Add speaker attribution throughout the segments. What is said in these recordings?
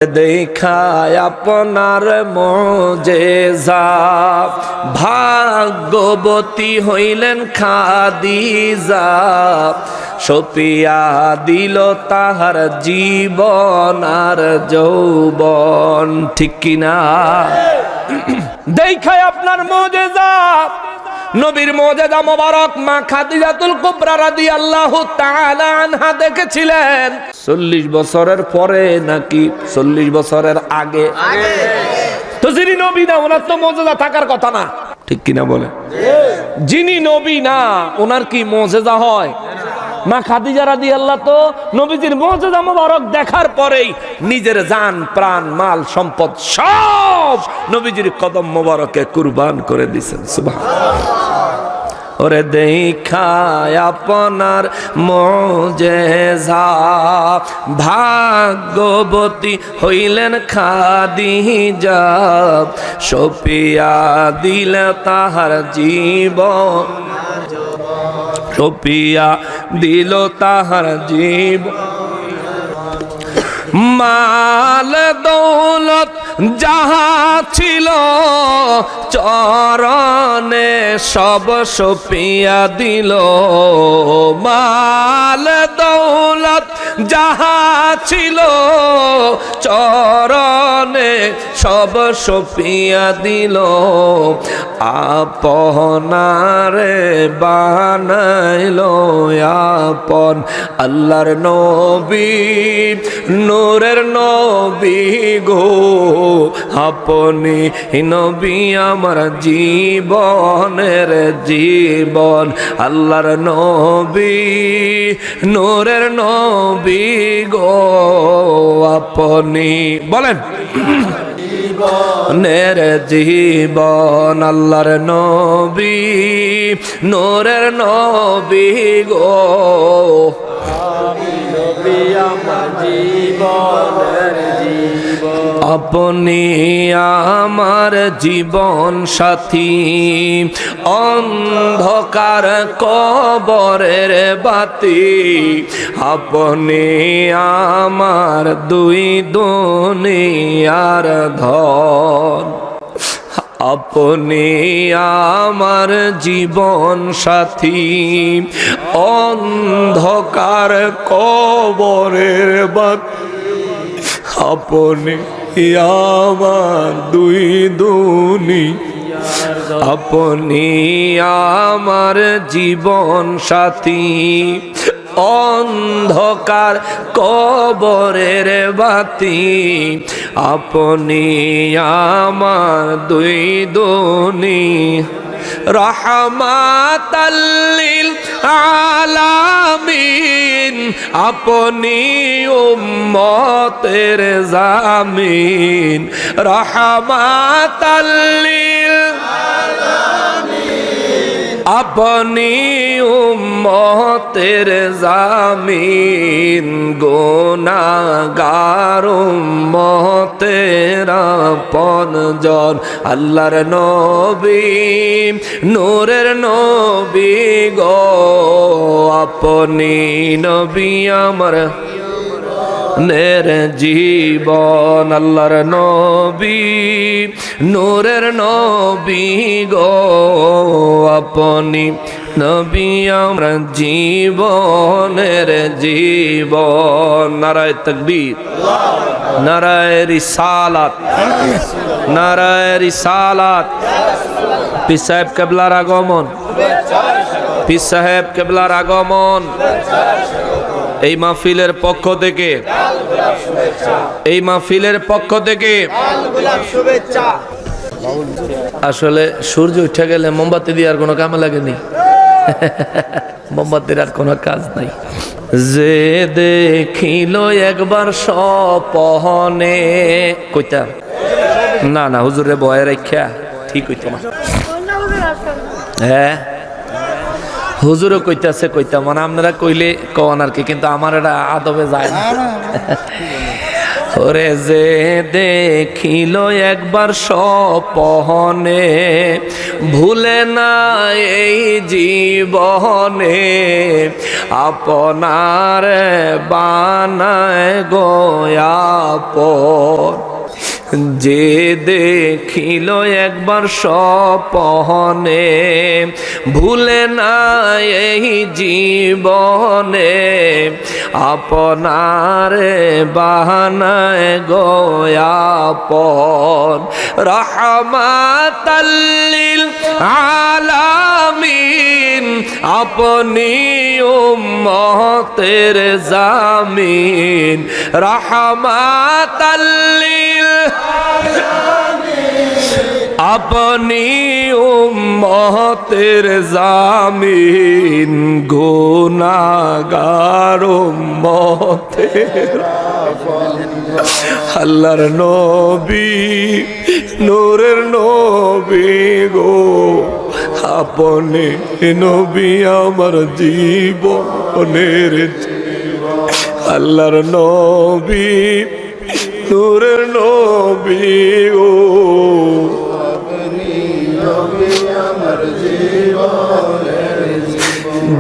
Speaker 1: দেখায় আপনার মোজেজা, ভাগ্যবতী হইলেন খাদিজা, সপিয়া দিল তাহার জীবন আর যৌবন। ঠিক কিনা? দেখায় আপনার মোজেজা, নবীর মোজেজা মোবারক মা খাদিজাতুল কুবরা রাদিয়াল্লাহু তাআলা আনহা দেখেছিলেন 40 বছরের পরে নাকি 40 বছরের আগে? তো যিনি নবী না ওনার তো মোজেজা থাকার কথা না। ঠিক কিনা বলে? যিনি নবী না ওনার কি মোজেজা হয়? মা খাদিজা রাদিয়াল্লাহু তো নবীজির মোজেজা মোবারক দেখার পরেই নিজের জান প্রাণ মাল সম্পদ সব নবীজির কদম মোবারকে কুরবান করে দিয়েছেন। সুবহানাল্লাহ। ওরে দেখায় আপনার মোজেজা, ভাগ্যবতী হইলেন খাদিজা, সপিয়া দিল তাহার জীবন, সপিয়া দিল তাহার জীবন। মাল দৌলত যাহা ছিল চরণে সব সপিয়া দিল, মাল দৌলত যাহা ছিল চরণে সব সপিয়া দিল, আপনারে বানাইল আপন। আল্লাহর নবী নূরের নবী গো, আপনি নবী আমার জীবনের জীবন। আল্লাহর নবী নূরের নবী গো, আপনি বলেন জীবনের জীবন। আল্লাহর নবী নূরের নবী গো, আপনি আমার জীবন সাথী, অন্ধকার কবরের বাতি, আপনি আমার দুই দুনিয়ার ধন, আপনি আমার জীবন সাথী, অন্ধকার কবরের বাতি, আপনি আমার দুই দুনি, আপনি আমার জীবন সাথী, অন্ধকার কবরের বাতি, আপনি আমার দুই দুনি। রহমাতাল লিল আলামিন, আপনি উম্মতের জামিন, রহমাতাল লিল আলামিন, আপনি উম্মতের জামিন, গুনাহগার উম্মতের আপনজন। আল্লাহর নবী নূরের নবী গো, আপনি নবী আমার নের জীবন। আল্লাহর নবী নূরের নবী গো, আপনি নবী আমরা জীবনের জীবন। নারায়ে তাকবীর, নারায়ে রিসালাত, নারায়ে রিসালাত। পীর সাহেব কেবলার আগমন, পীর সাহেব কেবলার আগমন। এই মাহফিলের পক্ষ থেকে, এই মাহফিলের পক্ষ থেকে আসলে সূর্য উঠে গেলে মোমবাতি দিয়ে আর কোনো কামে লাগেনি, মোমবাতির আর কোনো কাজ নাই। যে দেখিল একবার স্বপনে, কইতা না না হুজুরে বয়ে রেখা ঠিক হইতো না। হ্যাঁ হুজুরও কইতাছে, কইতাম মানে আপনারা কইলে কন আর কি, কিন্তু আমার এটা আদবে যায় না। ওরে যে দেখিল একবার স্বপনে, ভুলে না এই জীবনে, আপনার বানায় গোয়াপন। যে দেখিল একবার স্বপনে, ভুলে না এই জীবনে, আপনার বাহানায় গোয়াপন। রহমাতাল লিল আলামিন, আপনি উম্মতের জামিন। রহমাতাল লিল আপনি উম্মতের জামিন, গুনাহগার উম্মতের আল্লাহর নবী, নূরের নবী গো, আপনি নবী আমার জীবনের। আল্লাহর নবী, নূরের নবী গো,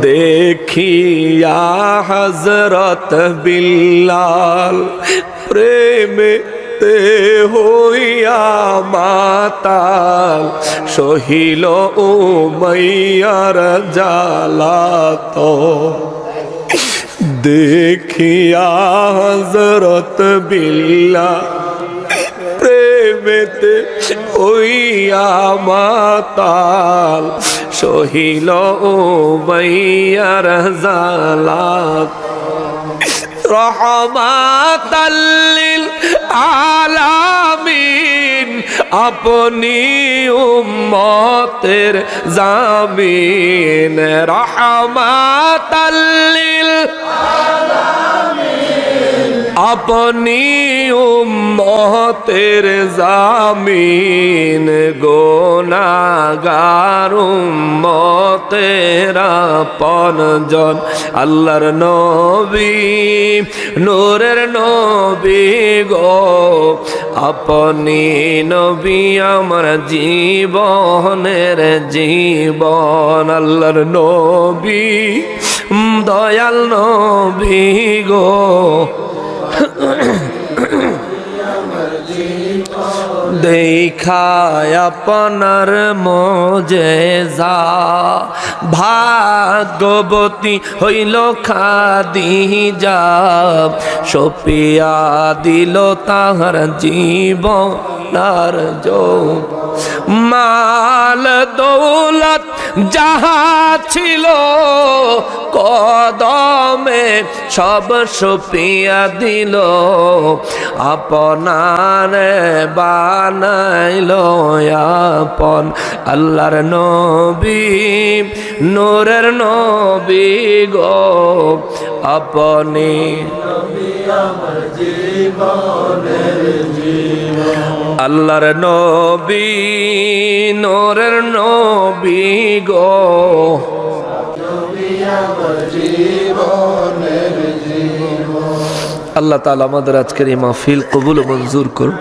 Speaker 1: দেখিয়া হযরত বিল্লাল প্রেমেতে হইয়া মাতাল, সহিল উমাইয়ার জালাতন। দেখিয়া হযরত বিল্লাল প্রেমেতে হইয়া মাতাল, সহিল উমাইয়ার জালাত। রহমাতাল লিল আলামিন, আপনি উম্মতের জামিন। রহমাতাল লিল আলামিন, আপনি উম্মতের জামিন। গুনাহগার উম্মতের আপনজন। আল্লাহর নবী, নূরের নবী গো, আপনি নবী আমার জীবনের জীবন। আল্লাহর নবী, দয়াল নবী গো, দেখায় আপনার মোজেজা, ভাগ্যবতী হইল খাদিজা, সপিয়া দিল তাহার জীবনার যোগ। মাল দৌলত যাহা ছিল কদমে, সব সপিয়া দিল, আপনার বানাইল আপন। আল্লাহর নবী, নূরের নবী গো, আপনি আল্লাহর নবী, নূরের নবী গো, আল্লাহ তাআলা আমাদের আজকের এই মাহফিল কবুল ও মঞ্জুর করুন।